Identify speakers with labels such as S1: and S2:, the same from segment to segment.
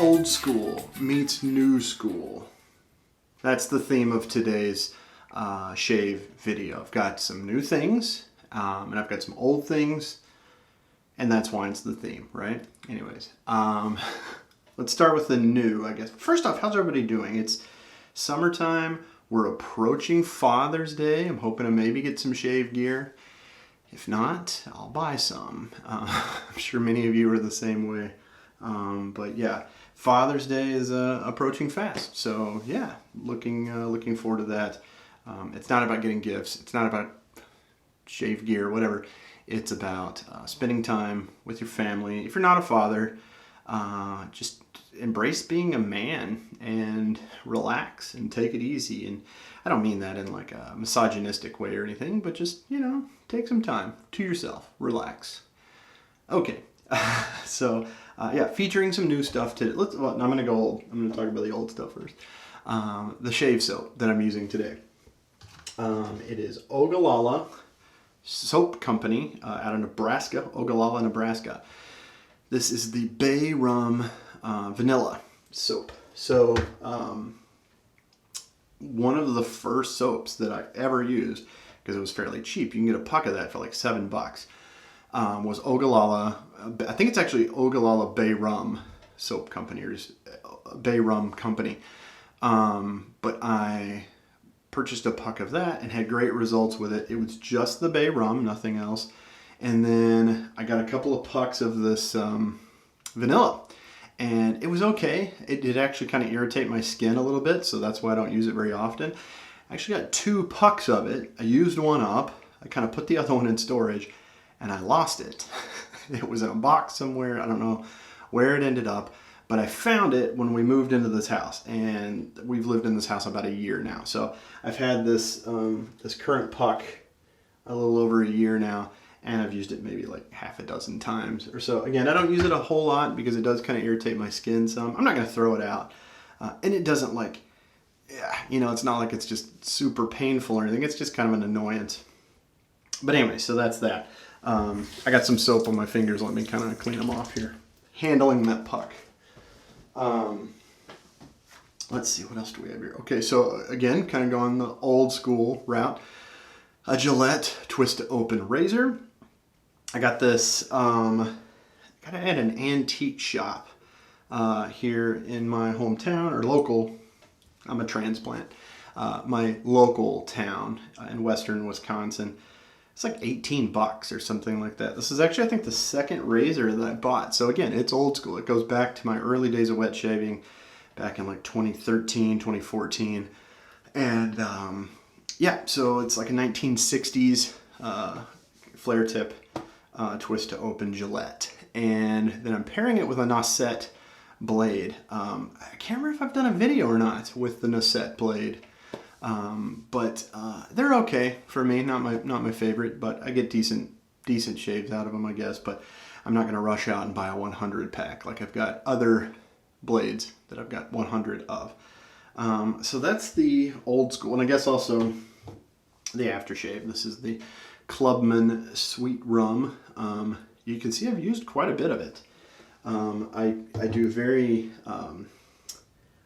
S1: Old school meets new school. That's the theme of today's shave video. I've got some new things, and I've got some old things, and that's why it's the theme, right? Anyways, let's start with the new, I guess. First off, how's everybody doing? It's summertime. We're approaching Father's Day. I'm hoping to maybe get some shave gear. If not, I'll buy some. I'm sure many of you are the same way. But yeah, Father's Day is approaching fast. So yeah, looking forward to that. It's not about getting gifts. It's not about shave gear, whatever. It's about spending time with your family. If you're not a father, just embrace being a man and relax and take it easy. And I don't mean that in like a misogynistic way or anything, but just, take some time to yourself, relax. Okay, so yeah, featuring some new stuff today. I'm going to go old. I'm going to talk about the old stuff first. The shave soap that I'm using today. It is Ogallala Soap Company out of Nebraska, Ogallala, Nebraska. This is the Bay Rum Vanilla soap. So one of the first soaps that I ever used, because it was fairly cheap, you can get a puck of that for like $7, was Ogallala. I think it's actually Ogallala Bay Rum Soap Company, or Bay Rum Company. But I purchased a puck of that and had great results with it. It was just the Bay Rum, nothing else. And then I got a couple of pucks of this vanilla, and it was okay. It did actually kind of irritate my skin a little bit, so that's why I don't use it very often. I actually got 2 pucks of it. I used one up. I kind of put the other one in storage, and I lost it. It was in a box somewhere. I don't know where it ended up, but I found it when we moved into this house, and we've lived in this house about a year now. So I've had this this current puck a little over a year now, and I've used it maybe like half a dozen times or so. Again, I don't use it a whole lot because it does kind of irritate my skin some. I'm not going to throw it out. And it doesn't like, it's not like it's just super painful or anything. It's just kind of an annoyance. But anyway, so that's that. I got some soap on my fingers. Let me kind of clean them off here. Handling that puck. Let's see, what else do we have here? Okay, so again, kind of going the old school route. A Gillette twist to open razor. I got this, got it at an antique shop here in my hometown, or local. I'm a transplant. My local town in western Wisconsin. It's like $18 or something like that. This is actually, I think, the second razor that I bought. So again, it's old school. It goes back to my early days of wet shaving back in like 2013, 2014. And yeah, so it's like a 1960s flare tip twist to open Gillette. And then I'm pairing it with a Nacet blade. I can't remember if I've done a video or not with the Nacet blade. But they're okay for me, not my favorite, but I get decent shaves out of them, I guess. But I'm not going to rush out and buy a 100 pack like I've got other blades that I've got 100 of. So that's the old school, and I guess also the aftershave. This is the Clubman Sweet Rum. You can see I've used quite a bit of it. I do very,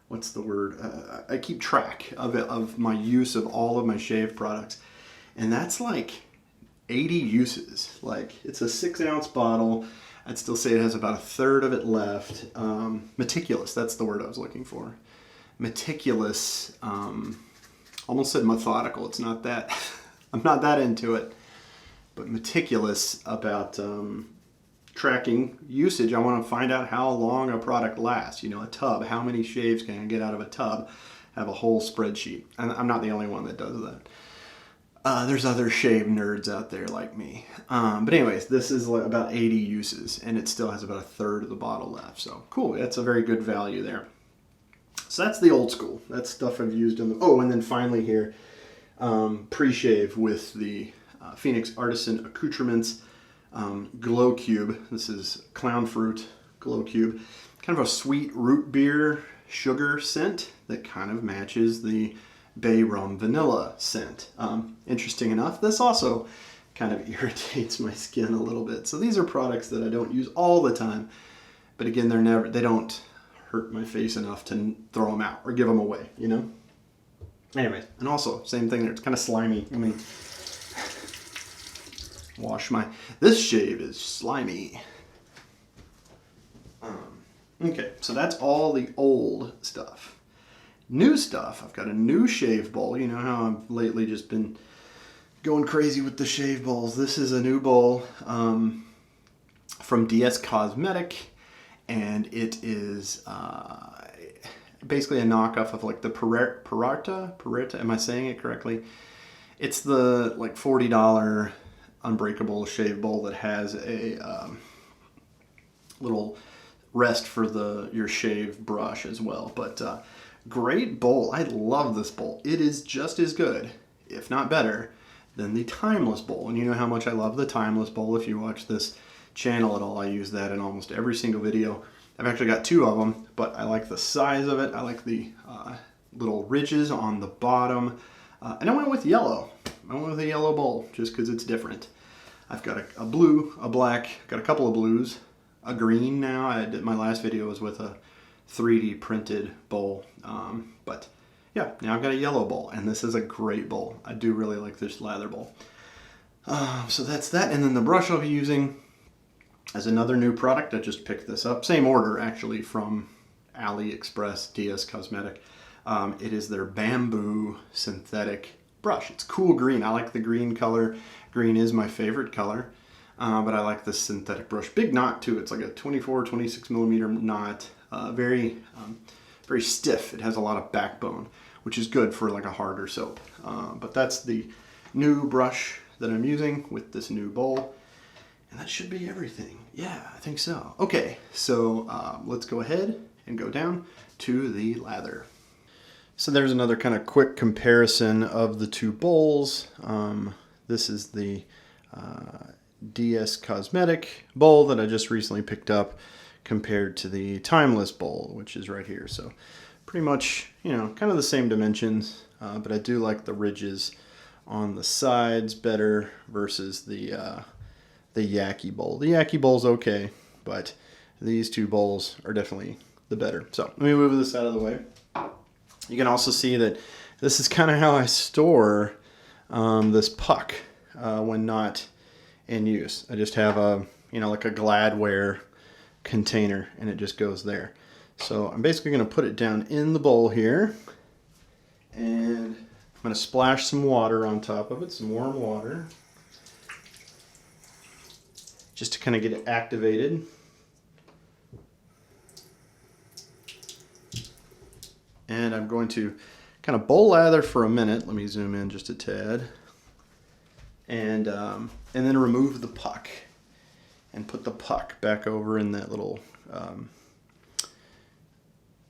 S1: what's the word? I keep track of it, of my use of all of my shave products. And that's like 80 uses. Like, it's a 6-ounce bottle. I'd still say it has about a third of it left. Meticulous, that's the word I was looking for. Meticulous, almost said methodical. It's not that, I'm not that into it. But meticulous about tracking usage. I want to find out how long a product lasts. A tub, how many shaves can I get out of a tub? I have a whole spreadsheet. And I'm not the only one that does that. There's other shave nerds out there like me. But anyways, this is like about 80 uses, and it still has about a third of the bottle left. So cool, that's a very good value there. So that's the old school. That's stuff I've used in the... Oh, and then finally here, pre-shave with the Phoenix Artisan Accoutrements Glow Cube. This is Clown Fruit Glow Cube. Kind of a sweet root beer sugar scent that kind of matches the Bay Rum vanilla scent. Interesting enough, this also kind of irritates my skin a little bit. So these are products that I don't use all the time, but again, they don't hurt my face enough to throw them out or give them away, you know? Anyways, and also, same thing there, it's kind of slimy. I mean, wash my, this shave is slimy. Okay, so that's all the old stuff. New stuff, I've got a new shave bowl. You know how I've lately just been going crazy with the shave bowls. This is a new bowl from DS Cosmetic, and it is basically a knockoff of like the Perarta, am I saying it correctly? It's the like $40 unbreakable shave bowl that has a little rest for your shave brush as well. But great bowl. I love this bowl. It is just as good, if not better, than the Timeless bowl. And you know how much I love the Timeless bowl. If you watch this channel at all, I use that in almost every single video. I've actually got 2 of them, but I like the size of it. I like the little ridges on the bottom. And I went with yellow. I went with a yellow bowl just because it's different. I've got a blue, a black, got a couple of blues, a green now. My last video was with a 3D printed bowl. But yeah, now I've got a yellow bowl, and this is a great bowl. I do really like this Lather bowl. So that's that. And then the brush I'll be using as another new product. I just picked this up. Same order, actually, from AliExpress, DS Cosmetic. It is their Bamboo synthetic brush. It's cool green. I like the green color. Green is my favorite color. But I like this synthetic brush. Big knot, too. It's like a 24, 26 millimeter knot. Very stiff. It has a lot of backbone, which is good for like a harder soap. But that's the new brush that I'm using with this new bowl. And that should be everything. Yeah, I think so. Okay, so let's go ahead and go down to the lather. So there's another kind of quick comparison of the 2 bowls. This is the DS Cosmetic bowl that I just recently picked up compared to the Timeless bowl, which is right here. So pretty much, you know, kind of the same dimensions, but I do like the ridges on the sides better versus the Yaki bowl. The Yaki bowl's okay, but these 2 bowls are definitely the better. So let me move this out of the way. You can also see that this is kind of how I store this puck when not in use. I just have a, you know, like a Gladware container, and it just goes there. So I'm basically going to put it down in the bowl here, and I'm going to splash some water on top of it, some warm water, just to kind of get it activated. And I'm going to kind of bowl lather for a minute. Let me zoom in just a tad. And then remove the puck and put the puck back over in that little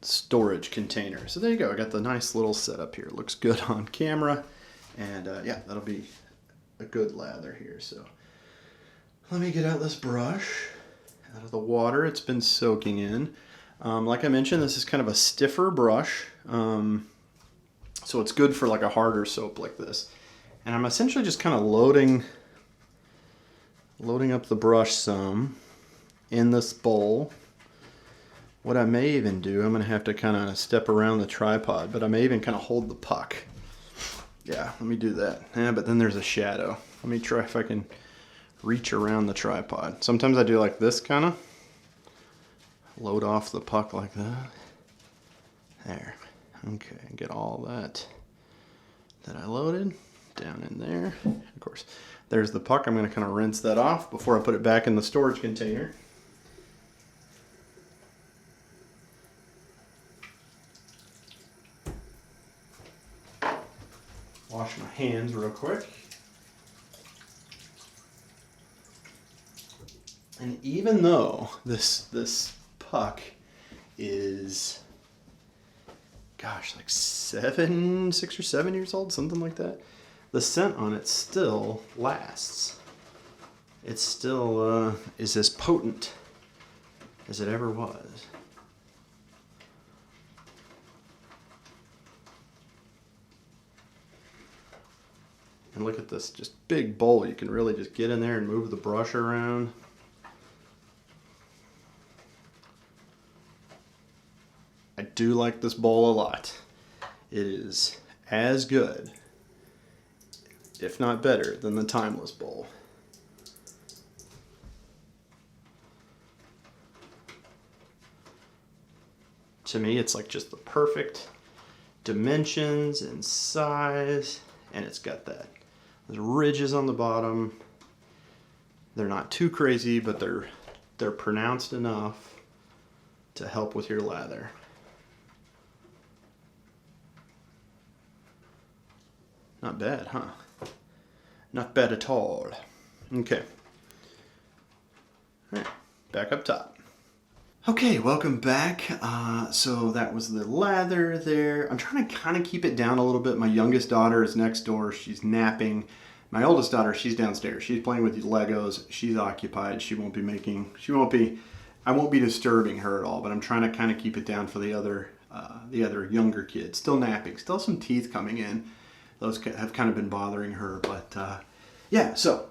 S1: storage container. So there you go. I got the nice little setup here. It looks good on camera. And yeah, that'll be a good lather here. So let me get out this brush out of the water it's been soaking in. Like I mentioned, this is kind of a stiffer brush, so it's good for like a harder soap like this. And I'm essentially just kind of loading up the brush some in this bowl. What I may even do, I'm going to have to kind of step around the tripod, but I may even kind of hold the puck. Yeah, let me do that. Yeah, but then there's a shadow. Let me try if I can reach around the tripod. Sometimes I do like this kind of. Load off the puck like that. There. Okay, get all that I loaded down in there. Of course, there's the puck. I'm going to kind of rinse that off before I put it back in the storage container. Wash my hands real quick. And even though this puck is, gosh, like 6 or 7 years old, something like that, the scent on it still lasts. It still is as potent as it ever was. And look at this just big bowl. You can really just get in there and move the brush around. I do like this bowl a lot. It is as good, if not better, than the Timeless bowl. To me, it's like just the perfect dimensions and size, and it's got those ridges on the bottom. They're not too crazy, but they're pronounced enough to help with your lather. Not bad, huh? Not bad at all. Okay. All right, back up top. Okay, welcome back. So that was the lather there. I'm trying to kind of keep it down a little bit. My youngest daughter is next door. She's napping. My oldest daughter, she's downstairs. She's playing with these Legos. She's occupied. I won't be disturbing her at all, but I'm trying to kind of keep it down for the other younger kids. Still napping. Still some teeth coming in. Those have kind of been bothering her, but yeah, so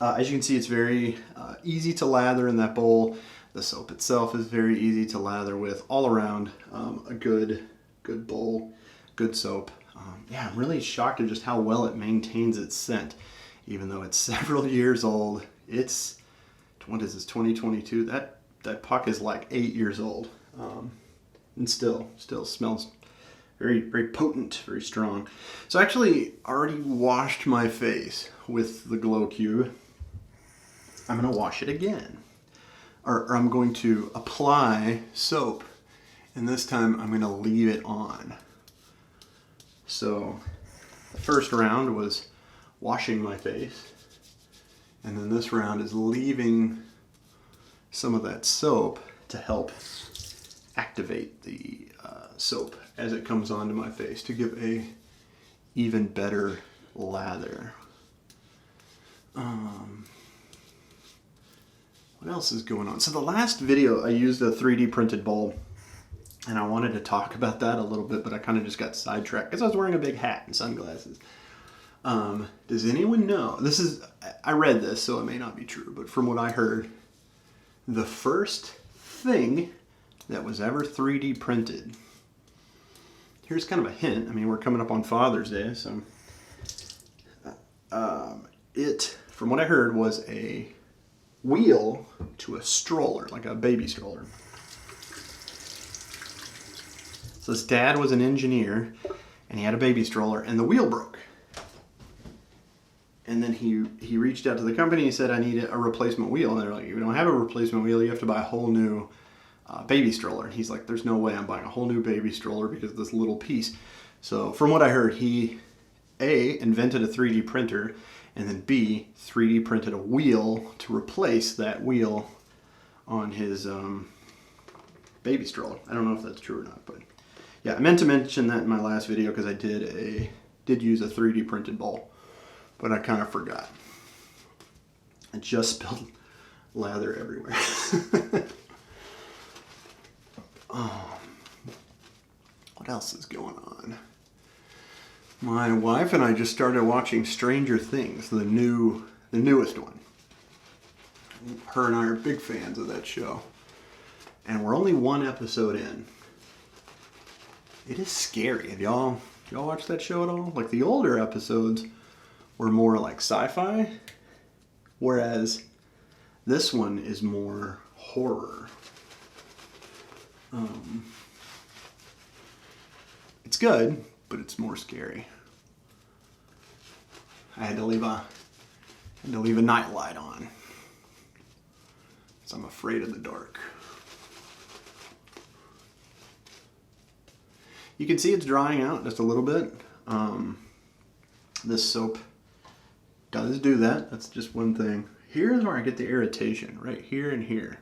S1: as you can see, it's very easy to lather in that bowl. The soap itself is very easy to lather with. All around, a good bowl, good soap. Yeah, I'm really shocked at just how well it maintains its scent, even though it's several years old. It's, what is this, 2022? That puck is like 8 years old, and still smells very, very potent, very strong. So I actually already washed my face with the Glow Cube. I'm gonna wash it again. Or I'm going to apply soap, and this time I'm going to leave it on. So the first round was washing my face, and then this round is leaving some of that soap to help activate the soap as it comes onto my face to give a even better lather. What else is going on? So the last video I used a 3D printed bowl, and I wanted to talk about that a little bit, but I kind of just got sidetracked because I was wearing a big hat and sunglasses. Does anyone know? I read this, so it may not be true, but from what I heard, the first thing that was ever 3D printed. Here's kind of a hint. I mean, we're coming up on Father's Day, so it, from what I heard, was a wheel to a stroller, like a baby stroller. So his dad was an engineer, and he had a baby stroller, and the wheel broke. And then he reached out to the company and he said, I need a replacement wheel. And they're like, you don't have a replacement wheel, you have to buy a whole new baby stroller. And he's like, there's no way I'm buying a whole new baby stroller because of this little piece. So from what I heard, he A, invented a 3D printer, and then B, 3D printed a wheel to replace that wheel on his baby stroller. I don't know if that's true or not, but yeah, I meant to mention that in my last video because I did use a 3D printed bowl, but I kind of forgot. I just spilled lather everywhere. What else is going on? My wife and I just started watching Stranger Things, the newest one. Her and I are big fans of that show. And we're only one episode in. It is scary. Have y'all watched that show at all? Like, the older episodes were more like sci-fi, whereas this one is more horror. It's good, but it's more scary. I had to leave a night light on, because I'm afraid of the dark. You can see it's drying out just a little bit. This soap does do that. That's just one thing. Here's where I get the irritation, right here and here.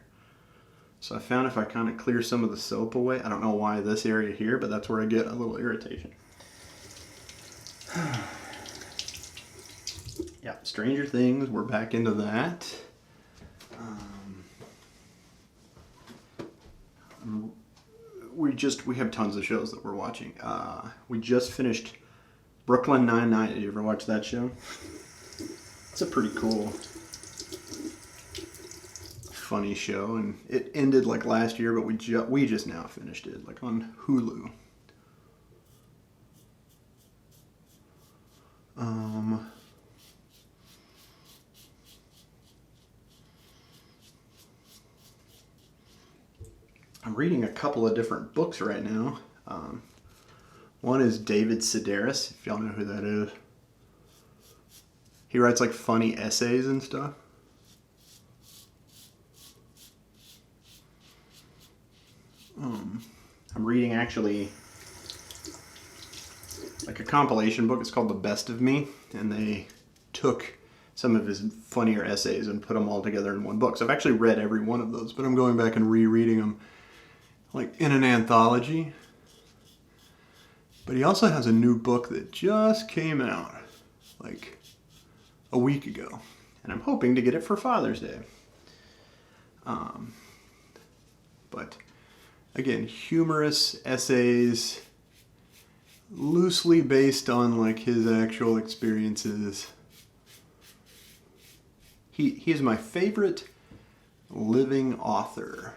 S1: So I found if I kind of clear some of the soap away, I don't know why this area here, but that's where I get a little irritation. Yeah, Stranger Things, we're back into that. We have tons of shows that we're watching. We just finished Brooklyn Nine-Nine. Did you ever watch that show? It's a pretty cool, funny show, and it ended like last year, but we just now finished it, like on Hulu. I'm reading a couple of different books right now. One is David Sedaris, if y'all know who that is. He writes like funny essays and stuff. I'm reading actually like a compilation book. It's called The Best of Me, and they took some of his funnier essays and put them all together in one book. So I've actually read every one of those, but I'm going back and rereading them like in an anthology. But he also has a new book that just came out like a week ago, and I'm hoping to get it for Father's Day. But again, humorous essays, loosely based on like his actual experiences. He is my favorite living author.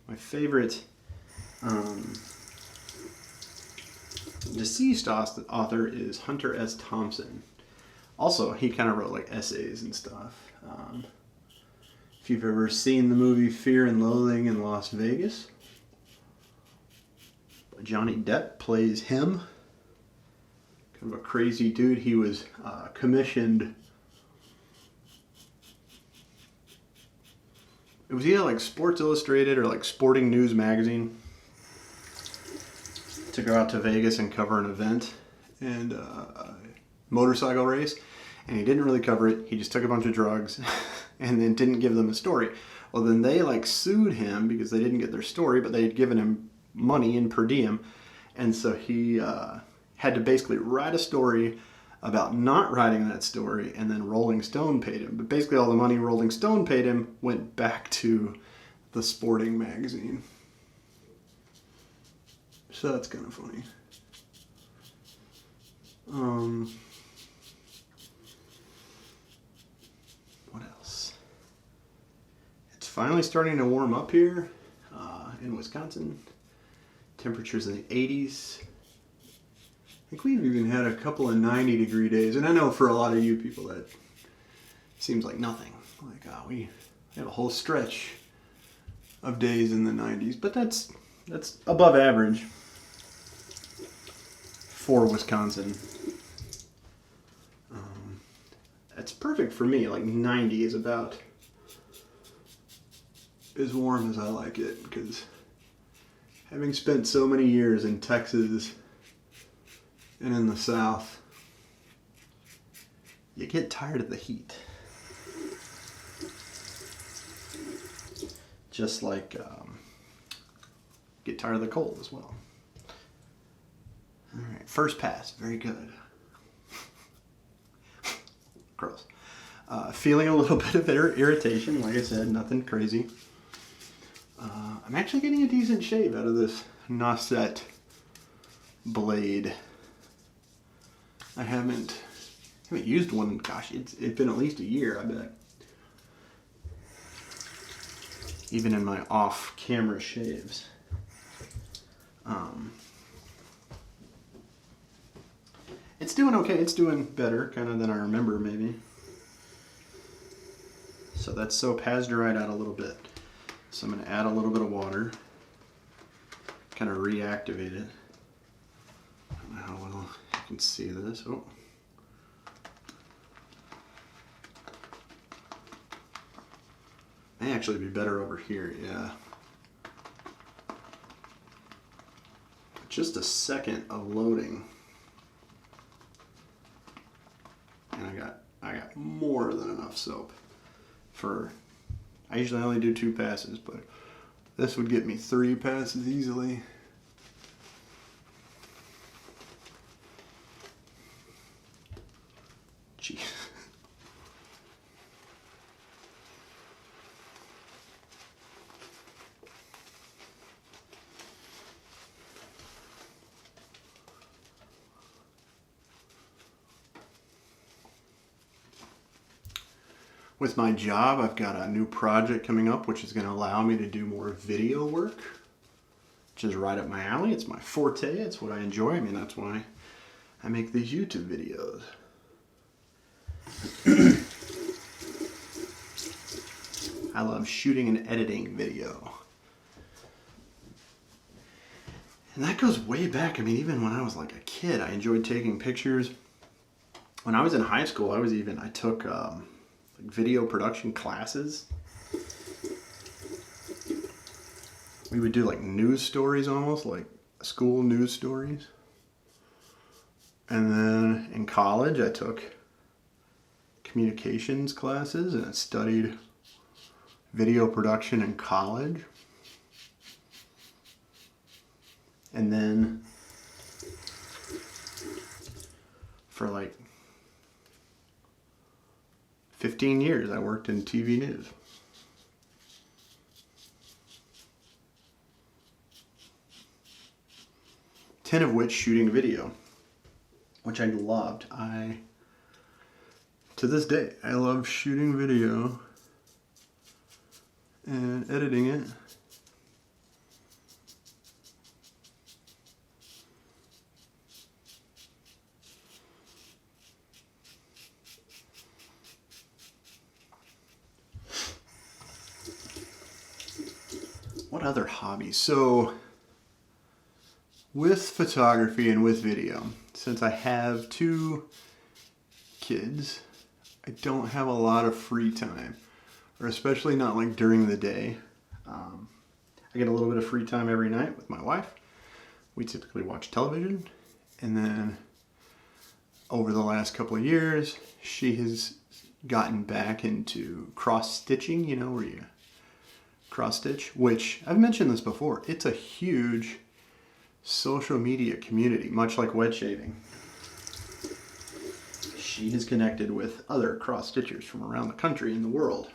S1: My favorite deceased author is Hunter S. Thompson. Also, he kind of wrote like essays and stuff. If you've ever seen the movie Fear and Loathing in Las Vegas, Johnny Depp plays him. Kind of a crazy dude. He was commissioned. It was either like Sports Illustrated or like Sporting News magazine to go out to Vegas and cover an event and a motorcycle race. And he didn't really cover it. He just took a bunch of drugs and then didn't give them a story. Well, then they like sued him because they didn't get their story, but they had given him money in per diem. And so he had to basically write a story about not writing that story, and then Rolling Stone paid him. But basically all the money Rolling Stone paid him went back to the sporting magazine. So that's kind of funny. What else? It's finally starting to warm up here in Wisconsin. Temperatures in the 80s. I think we've even had a couple of 90-degree days, and I know for a lot of you people that seems like nothing. Like, we have a whole stretch of days in the 90s, but that's above average for Wisconsin. That's perfect for me. Like 90 is about as warm as I like it, because having spent so many years in Texas and in the South, you get tired of the heat. Just like get tired of the cold as well. All right, first pass, very good. Gross. Feeling a little bit of irritation, like I said, nothing crazy. I'm actually getting a decent shave out of this Nacet blade. I haven't used one, gosh, it's been at least a year, I bet. Even in my off-camera shaves. It's doing okay, it's doing better, kind of than I remember, maybe. So that's so pasteurized out a little bit. So I'm going to add a little bit of water, kind of reactivate it. I don't know how well you can see this. Oh. May actually be better over here, yeah. Just a second of loading. And I got more than enough soap for, I usually only do 2 passes, but this would get me 3 passes easily. Jeez. With my job, I've got a new project coming up which is going to allow me to do more video work, which is right up my alley. It's my forte. It's what I enjoy. I mean, that's why I make these YouTube videos. I love shooting and editing video. And that goes way back. I mean, even when I was like a kid, I enjoyed taking pictures. When I was in high school, I took like video production classes. We would do like news stories, almost like school news stories. And then in college, I took communications classes and I studied video production in college. And then for like 15 years, I worked in TV news. Ten of which shooting video, which I loved. To this day, I love shooting video and editing it. What other hobbies? So, with photography and with video, since I have 2 kids, I don't have a lot of free time, or especially not like during the day. I get a little bit of free time every night with my wife. We typically watch television, and then over the last couple of years, she has gotten back into cross-stitching, you know, where you cross-stitch, which I've mentioned this before. It's a huge social media community, much like wet shaving. She has connected with other cross-stitchers from around the country and the world.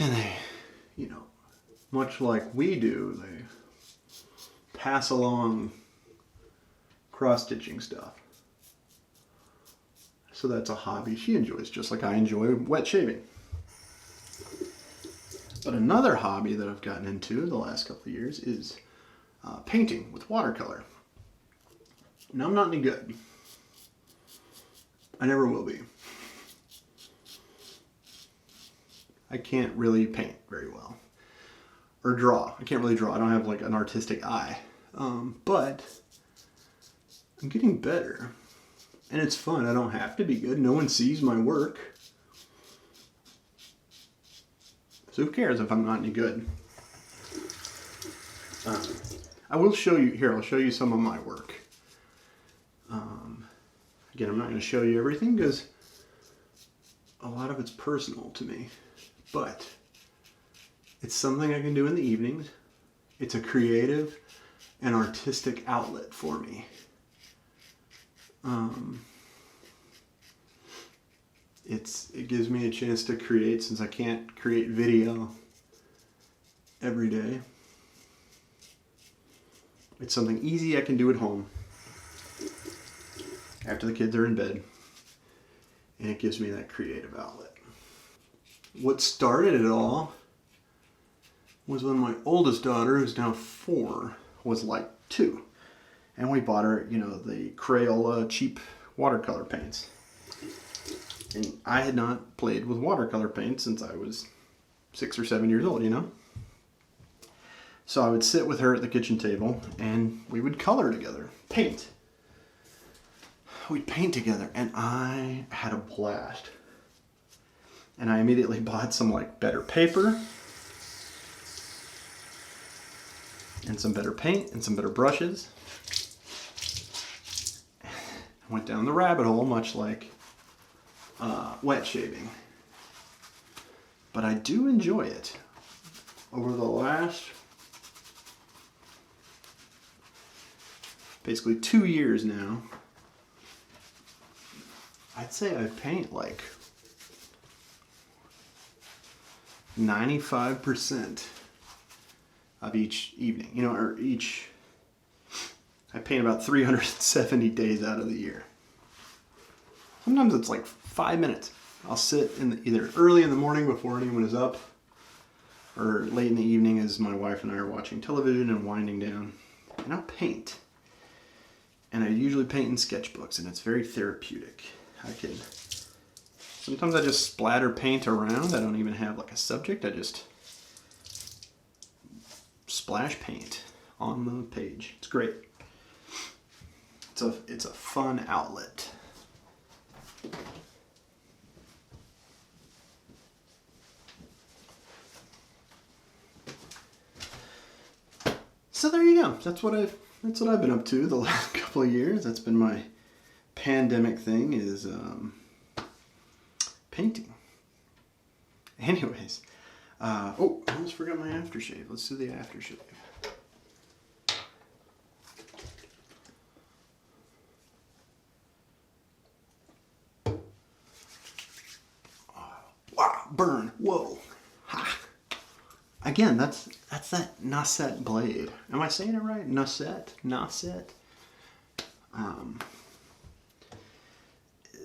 S1: And they, you know, much like we do, they pass along cross-stitching stuff. So that's a hobby she enjoys, just like I enjoy wet shaving. But another hobby that I've gotten into the last couple of years is painting with watercolor. Now, I'm not any good. I never will be. I can't really paint very well. Or draw. I can't really draw. I don't have like an artistic eye. But I'm getting better. And it's fun. I don't have to be good. No one sees my work. So who cares if I'm not any good? I will show you, here, I'll show you some of my work. Again, I'm not going to show you everything because a lot of it's personal to me. But it's something I can do in the evenings. It's a creative and artistic outlet for me. It gives me a chance to create, since I can't create video every day. It's something easy I can do at home after the kids are in bed, and it gives me that creative outlet. What started it all was when my oldest daughter, who's now 4, was like 2, and we bought her, you know, the Crayola cheap watercolor paints. And I had not played with watercolor paint since I was 6 or 7 years old, you know? So I would sit with her at the kitchen table and we would color together, paint. We'd paint together and I had a blast. And I immediately bought some like better paper and some better paint and some better brushes. I went down the rabbit hole, much like wet shaving. But I do enjoy it. Over the last basically 2 years now, I'd say I paint like 95% of each evening, you know, or each, I paint about 370 days out of the year. Sometimes it's like 5 minutes. I'll sit in either early in the morning before anyone is up, or late in the evening as my wife and I are watching television and winding down, and I'll paint. And I usually paint in sketchbooks, and it's very therapeutic. Sometimes I just splatter paint around. I don't even have like a subject. I just splash paint on the page. It's great. It's a fun outlet. So there you go. That's what I've been up to the last couple of years. That's been my pandemic thing, is painting. Anyways, oh, I almost forgot my aftershave. Let's do the aftershave. Wow, burn. Whoa. Ha. Again, that's that Nacet blade. Am I saying it right? Nacet?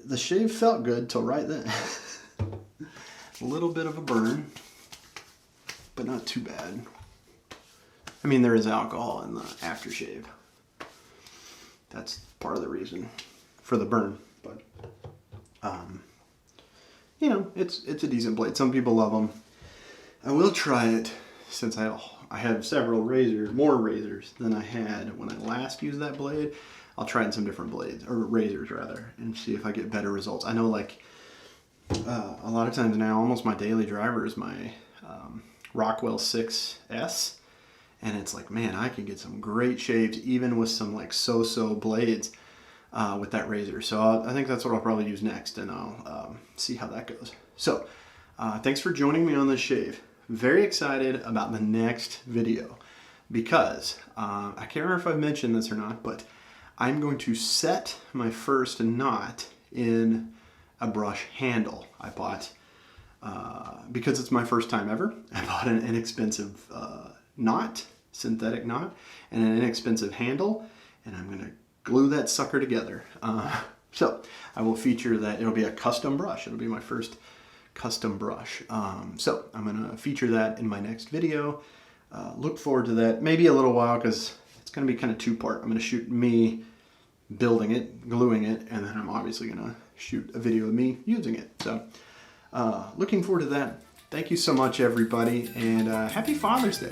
S1: The shave felt good till right then. A little bit of a burn, but not too bad. I mean, there is alcohol in the aftershave. That's part of the reason for the burn, but you know, it's a decent blade. Some people love them. I will try it, since I have more razors than I had when I last used that blade. I'll try it in some different blades, or razors rather, and see if I get better results. I know, like, a lot of times now, almost my daily driver is my Rockwell 6S, and it's like, man, I can get some great shaves even with some like so-so blades with that razor. So I think that's what I'll probably use next, and I'll see how that goes. So thanks for joining me on this shave. Very excited about the next video, because I can't remember if I've mentioned this or not, but I'm going to set my first knot in a brush handle. I bought, because it's my first time ever, I bought an inexpensive knot, synthetic knot, and an inexpensive handle, and I'm going to glue that sucker together. So I will feature that. It'll be a custom brush. It'll be my first custom brush. So I'm going to feature that in my next video. Look forward to that. Maybe a little while, because it's going to be kind of two-part. I'm going to shoot me building it, gluing it, and then I'm obviously going to shoot a video of me using it. So looking forward to that. Thank you so much, everybody, and happy Father's Day.